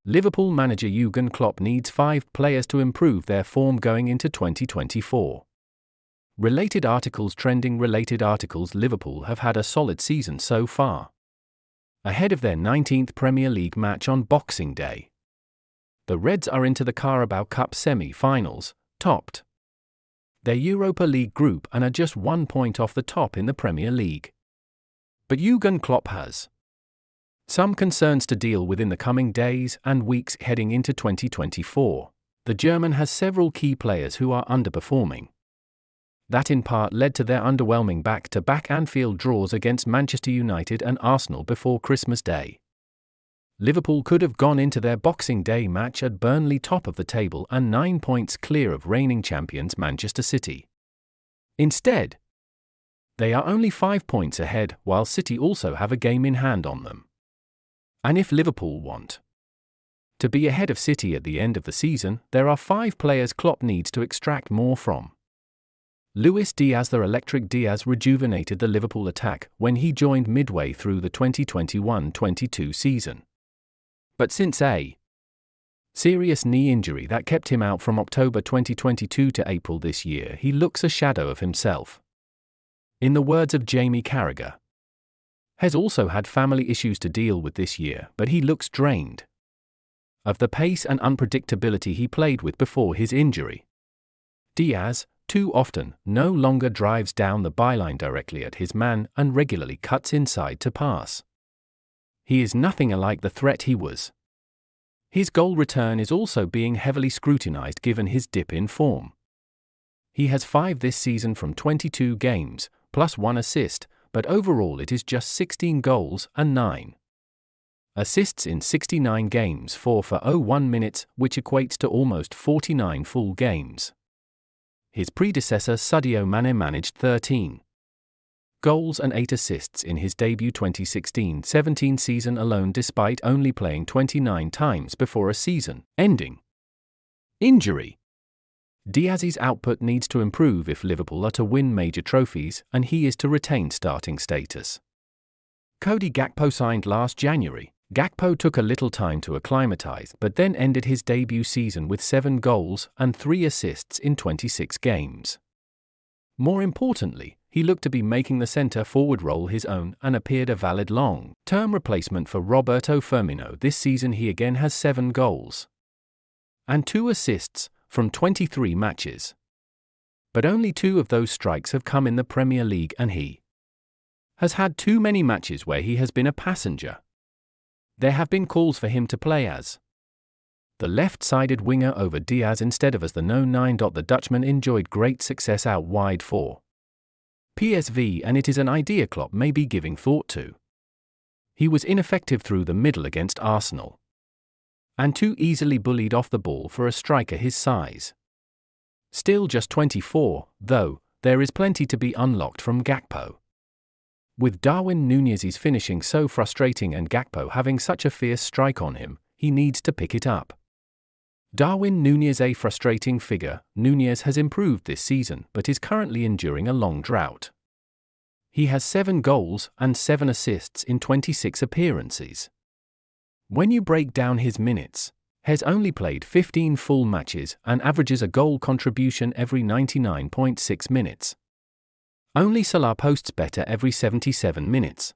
Liverpool manager Jurgen Klopp needs 5 players to improve their form going into 2024. Related articles trending. Related articles. Liverpool have had a solid season so far. Ahead of their 19th Premier League match on Boxing Day, the Reds are into the Carabao Cup semi-finals, topped their Europa League group and are just 1 point off the top in the Premier League. But Jurgen Klopp has some concerns to deal with in the coming days and weeks heading into 2024. The German has several key players who are underperforming. That in part led to their underwhelming back-to-back Anfield draws against Manchester United and Arsenal before Christmas Day. Liverpool could have gone into their Boxing Day match at Burnley top of the table and 9 points clear of reigning champions Manchester City. Instead, they are only 5 points ahead, while City also have a game in hand on them. And if Liverpool want to be ahead of City at the end of the season, there are 5 players Klopp needs to extract more from. Luis Diaz. The electric Diaz rejuvenated the Liverpool attack when he joined midway through the 2021-22 season. But since a serious knee injury that kept him out from October 2022 to April this year, he looks a shadow of himself. In the words of Jamie Carragher, has also had family issues to deal with this year, but he looks drained of the pace and unpredictability he played with before his injury. Diaz, too often, no longer drives down the byline directly at his man and regularly cuts inside to pass. He is nothing like the threat he was. His goal return is also being heavily scrutinized given his dip in form. He has 5 this season from 22 games, plus 1 assist, but overall it is just 16 goals and 9 assists in 69 games for 01 minutes, which equates to almost 49 full games. His predecessor Sadio Mane managed 13 goals and 8 assists in his debut 2016-17 season alone, despite only playing 29 times before a season-ending injury. Diaz's output needs to improve if Liverpool are to win major trophies, and he is to retain starting status. Cody Gakpo signed last January. Gakpo took a little time to acclimatise but then ended his debut season with 7 goals and 3 assists in 26 games. More importantly, he looked to be making the centre-forward role his own and appeared a valid long-term replacement for Roberto Firmino. This season he again has 7 goals and 2 assists from 23 matches. But only 2 of those strikes have come in the Premier League, and he has had too many matches where he has been a passenger. There have been calls for him to play as the left-sided winger over Diaz instead of as the No. 9. The Dutchman enjoyed great success out wide for PSV, and it is an idea Klopp may be giving thought to. He was ineffective through the middle against Arsenal, and too easily bullied off the ball for a striker his size. Still just 24, though, there is plenty to be unlocked from Gakpo. With Darwin Nunez's finishing so frustrating and Gakpo having such a fierce strike on him, he needs to pick it up. Darwin Nunez a frustrating figure. Nunez has improved this season but is currently enduring a long drought. He has 7 goals and 7 assists in 26 appearances. When you break down his minutes, has only played 15 full matches and averages a goal contribution every 99.6 minutes. Only Salah posts better every 77 minutes.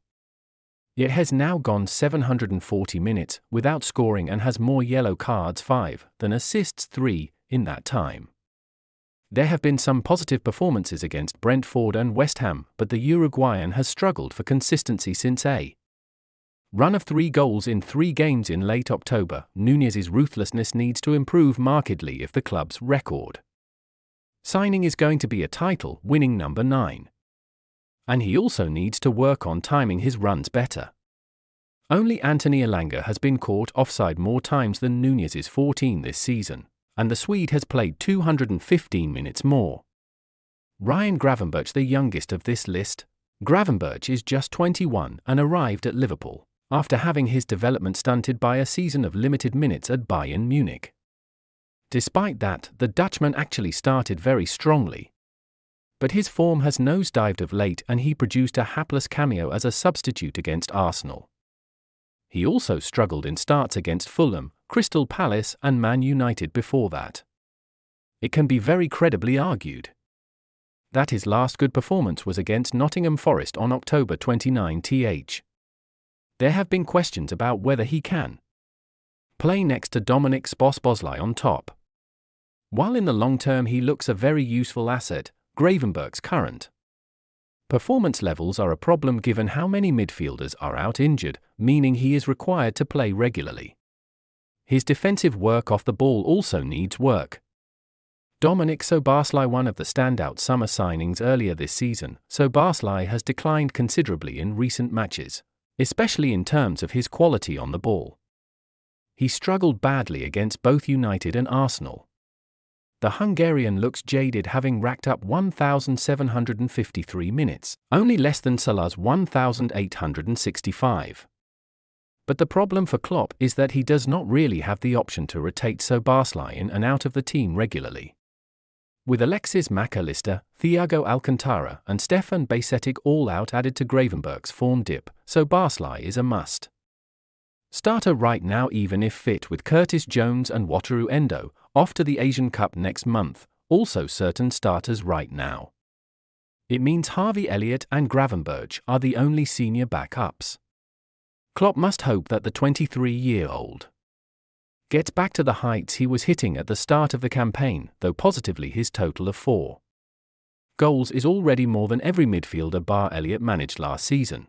Yet has now gone 740 minutes without scoring and has more yellow cards 5 than assists 3 in that time. There have been some positive performances against Brentford and West Ham, but the Uruguayan has struggled for consistency since a run of 3 goals in 3 games in late October. Nunez's ruthlessness needs to improve markedly if the club's record signing is going to be a title-winning number 9. And he also needs to work on timing his runs better. Only Anthony Elanga has been caught offside more times than Nunez's 14 this season, and the Swede has played 215 minutes more. Ryan Gravenberch, the youngest of this list. Gravenberch is just 21 and arrived at Liverpool after having his development stunted by a season of limited minutes at Bayern Munich. Despite that, the Dutchman actually started very strongly. But his form has nosedived of late and he produced a hapless cameo as a substitute against Arsenal. He also struggled in starts against Fulham, Crystal Palace and Man United before that. It can be very credibly argued that his last good performance was against Nottingham Forest on October 29. There have been questions about whether he can play next to Dominic Szoboszlai on top. While in the long term he looks a very useful asset, Gravenberch's current performance levels are a problem given how many midfielders are out injured, meaning he is required to play regularly. His defensive work off the ball also needs work. Dominic Szoboszlai, one of the standout summer signings earlier this season, Szoboszlai has declined considerably in recent matches, especially in terms of his quality on the ball. He struggled badly against both United and Arsenal. The Hungarian looks jaded, having racked up 1,753 minutes, only less than Salah's 1,865. But the problem for Klopp is that he does not really have the option to rotate Szoboszlai in and out of the team regularly. With Alexis Mac Allister, Thiago Alcantara and Stefan Bajcetic all out added to Gravenberch's form dip, Szoboszlai is a must starter right now, even if fit, with Curtis Jones and Wataru Endo off to the Asian Cup next month, also certain starters right now. It means Harvey Elliott and Gravenberch are the only senior backups. Klopp must hope that the 23-year-old gets back to the heights he was hitting at the start of the campaign, though positively his total of 4 goals is already more than every midfielder bar Elliott managed last season.